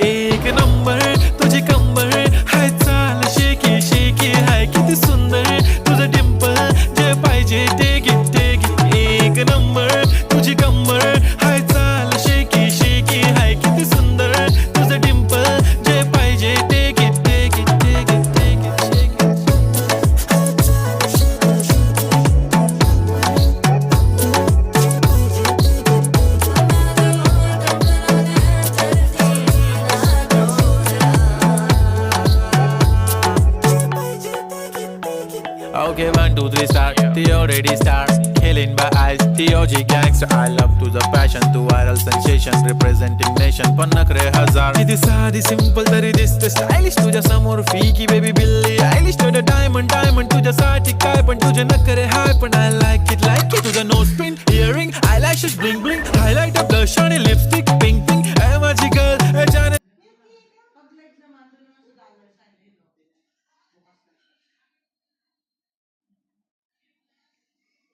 एक नंबर तुझी कंबर हाय चाल शेकी शेकी हाय किती सुंदर तुझं डिंपल जे पाहिजे ते घे एक नंबर तुझी कंबर हाय चाल शेकी शेकी हाय किती सुंदर तुझं डिंपल जे पाहिजे ते घे Okay, 1, 2, 3, start. The already start. Killing by eyes. The OG gangster. I love to the passion, to viral sensation. Representing nation. Pannakre hazar. Kiti saadi simple tari diste stylish. Tuja samor fiki baby Billie Eilish. Tuja diamond tuja saati kai pan tuja nakare high pan I like it. Tuja nose pin, earring, eyelashes bling bling. Highlight a blush on lipstick pink pink. Hey my girl, hey Janet.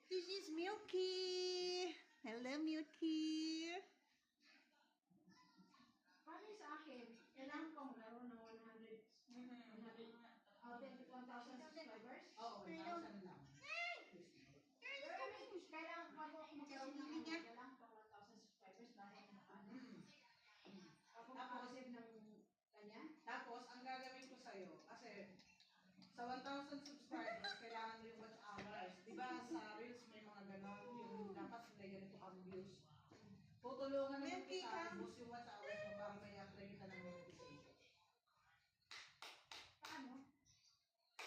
This is Milky. Hello, Milky. Paano sa akin? Kailangan ko maglaro ng 100, 1,000 subscribers? Oo, 1,000 lang. Kailangan bago ako magkaroon ng kailangan ko 1,000 subscribers dahil ako makakasave ng kanya. Tapos, ang gagawin ko sa'yo, kasi sa 1,000 subscribers, kailangan mo yung watch hours. Di ba sa Reels may mga ganon, yung dapat may ganito kang views. Tutulungan naman kita, ubus yung watch hours mo para may apply kita ng monetization. Paano?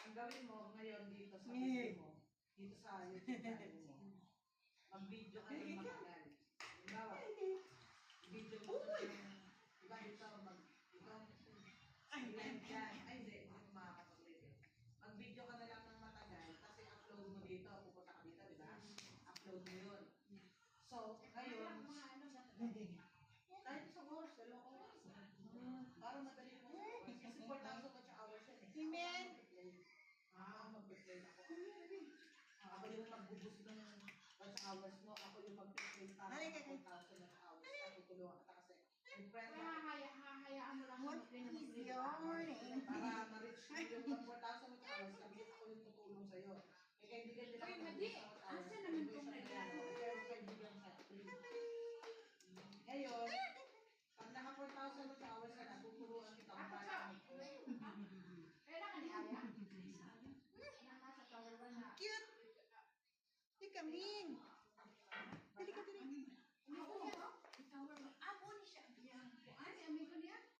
Ang gawin mo ngayon dito sa video mo, dito sa YouTube channel mo, mag-video ka ng matagal. Halimbawa, video mo ka ng, diba dito, mag-live yan. Ay, hindi ko makakapag-live. Mag-video ka na lang ng matagal, kasi upload mo dito, pupunta ka dito, diba? Upload mo yun. So, ngayon, kahit isang oras, 2 oras. Para madali mo. Kasi 4,000 watch hours yan eh. Amen. Mag-play ako. Ako yung magbubus ng watch hours mo. Ako yung mag-play para 4,000 watch hours. Tutulungan kita kasi. Yung friend Kaya hahayaan mo lang What is your name? para ma-reach mo yung 4,000 watch hours, sabi ako yung tutulong sa'yo. Eh, kaibigan nila Uy, ako ng Madi, watch hours. asa naman kung Pero kaibigan sa ngayon, pag naka 4,000 watch hours ka na, tuturuan kita kung paano. kailangan ni Aya? Na nasa tower 1 na. Cute. You come in.